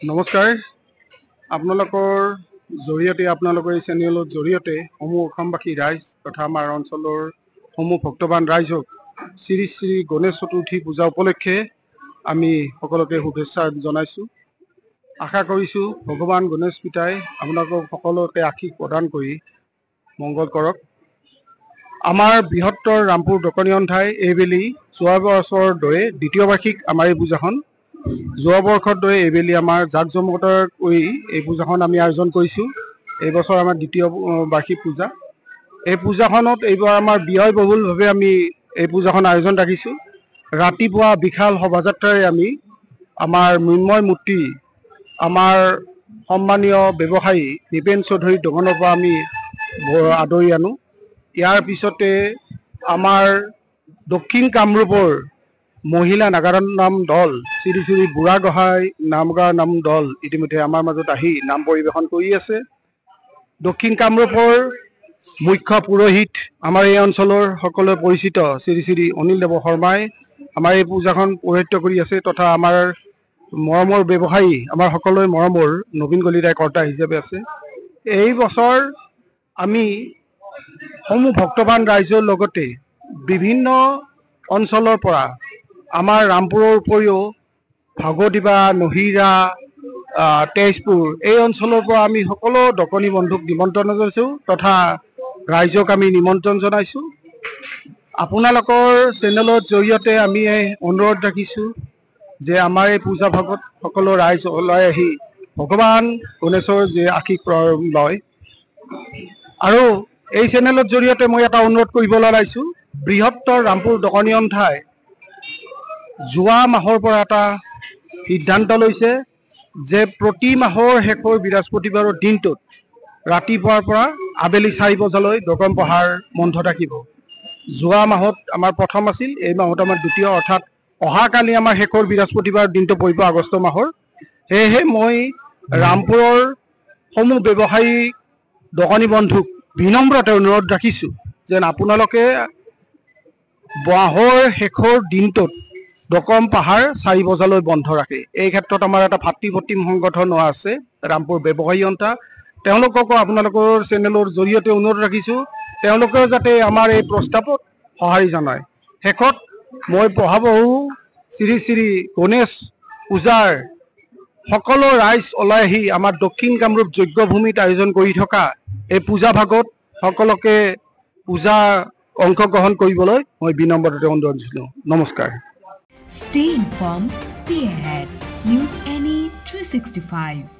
নমস্কাৰ আপোনালোকৰ জৰিয়তে আপোনালোকৰ এই চেনেলৰ জৰিয়তে সমূহ অসমবাসী ৰাইজ তথা আমাৰ অঞ্চলৰ সমূহ ভক্তবান ৰাইজক শ্ৰী শ্ৰী গণেশ চতুৰ্থী পূজা উপলক্ষে আমি সকলোকে শুভেচ্ছা জনাইছোঁ। আশা কৰিছোঁ ভগৱান গণেশ পিতাই আপোনালোকক সকলোকে আশীষ প্ৰদান কৰি মংগল কৰক। আমাৰ বৃহত্তৰ ৰামপুৰ দকনিয়ন ঠাই এইবেলি যোৱা বছৰৰ দৰে দ্বিতীয় বাৰ্ষিক আমাৰ এই পূজাখন যোৱা বৰ্ষৰ দৰে এইবেলি আমাৰ জাক জমকতাৰ কৰি এই পূজাখন আমি আয়োজন কৰিছোঁ। এইবছৰ আমাৰ দ্বিতীয় বাৰ্ষিক পূজা। এই পূজাখনত এইবাৰ আমাৰ ব্যয়বহুলভাৱে আমি এই পূজাখন আয়োজন ৰাখিছোঁ। ৰাতিপুৱা বিশাল শোভাযাত্ৰাৰে আমি আমাৰ মৃন্ময় মূৰ্তি আমাৰ সন্মানীয় ব্যৱসায়ী নিপেন চৌধুৰীৰ দোকানৰ পৰা আমি আদৰি আনো। ইয়াৰ পিছতে আমাৰ দক্ষিণ কামৰূপৰ মহিলা নাগাৰা নাম দল শ্ৰী শ্ৰী বুঢ়াগোহাঁই নামগাঁও নাম দল ইতিমধ্যে আমাৰ মাজত আহি নাম পৰিৱেশন কৰি আছে। দক্ষিণ কামৰূপৰ মুখ্য পুৰোহিত আমাৰ এই অঞ্চলৰ সকলোৱে পৰিচিত শ্ৰী শ্ৰী অনিল দেৱ শৰ্মাই আমাৰ এই পূজাখন পৌৰোহিত্য কৰি আছে তথা আমাৰ মৰমৰ ব্যৱসায়ী আমাৰ সকলোৱে মৰমৰ নবীন কলিতাই কৰ্তা হিচাপে আছে। এই বছৰ আমি সমূহ ভক্তবান ৰাইজৰ লগতে বিভিন্ন অঞ্চলৰ পৰা আমাৰ ৰামপুৰৰ উপৰিও ভাগৱতীপা নহিৰা তেজপুৰ এই অঞ্চলৰ পৰা আমি সকলো দকনি বন্ধুক নিমন্ত্ৰণ জনাইছোঁ তথা ৰাইজক আমি নিমন্ত্ৰণ জনাইছোঁ। আপোনালোকৰ চেনেলৰ জৰিয়তে আমি অনুৰোধ ৰাখিছোঁ যে আমাৰ এই পূজা ভাগত সকলো ৰাইজ ওলাই আহি ভগৱান গণেশৰ যে আশীষ লয়। আৰু এই চেনেলৰ জৰিয়তে মই এটা অনুৰোধ কৰিবলৈ ওলাইছোঁ, বৃহত্তৰ ৰামপুৰ দকনিয়ন ঠাই যোৱা মাহৰ পৰা এটা সিদ্ধান্ত লৈছে যে প্ৰতি মাহৰ শেষৰ বৃহস্পতিবাৰৰ দিনটোত ৰাতিপুৱাৰ পৰা আবেলি 4 বজালৈ দকম পাহাৰ বন্ধ থাকিব। যোৱা মাহত আমাৰ প্ৰথম আছিল, এই মাহত আমাৰ দ্বিতীয়, অৰ্থাৎ অহাকালি আমাৰ শেষৰ বৃহস্পতিবাৰ দিনটো পৰিব আগষ্ট মাহৰ। সেয়েহে মই ৰামপুৰৰ সমূহ ব্যৱসায়ী দকনি বন্ধুক বিনম্ৰতে অনুৰোধ ৰাখিছোঁ যেন আপোনালোকে মাহৰ শেষৰ দিনটোত দকম পাহাৰ 4 বজালৈ বন্ধ ৰাখে। এই ক্ষেত্ৰত আমাৰ এটা ভাতৃপ্ৰতিম সংগঠন আছে ৰামপুৰ ব্যৱসায়ী সন্থা, তেওঁলোককো আপোনালোকৰ চেনেলৰ জৰিয়তে অনুৰোধ ৰাখিছোঁ তেওঁলোকেও যাতে আমাৰ এই প্ৰস্তাৱত সঁহাৰি জনায়। শেষত মই মহাবাহু শ্ৰী শ্ৰী গণেশ পূজাৰ সকলো ৰাইজ ওলাই আহি আমাৰ দক্ষিণ কামৰূপ যজ্ঞভূমিত আয়োজন কৰি থকা এই পূজা ভাগত সকলোকে পূজা অংশগ্ৰহণ কৰিবলৈ মই বিনম্ৰতে অনুৰোধ জনাইছোঁ। নমস্কাৰ। Stay informed, stay ahead. News NE 365.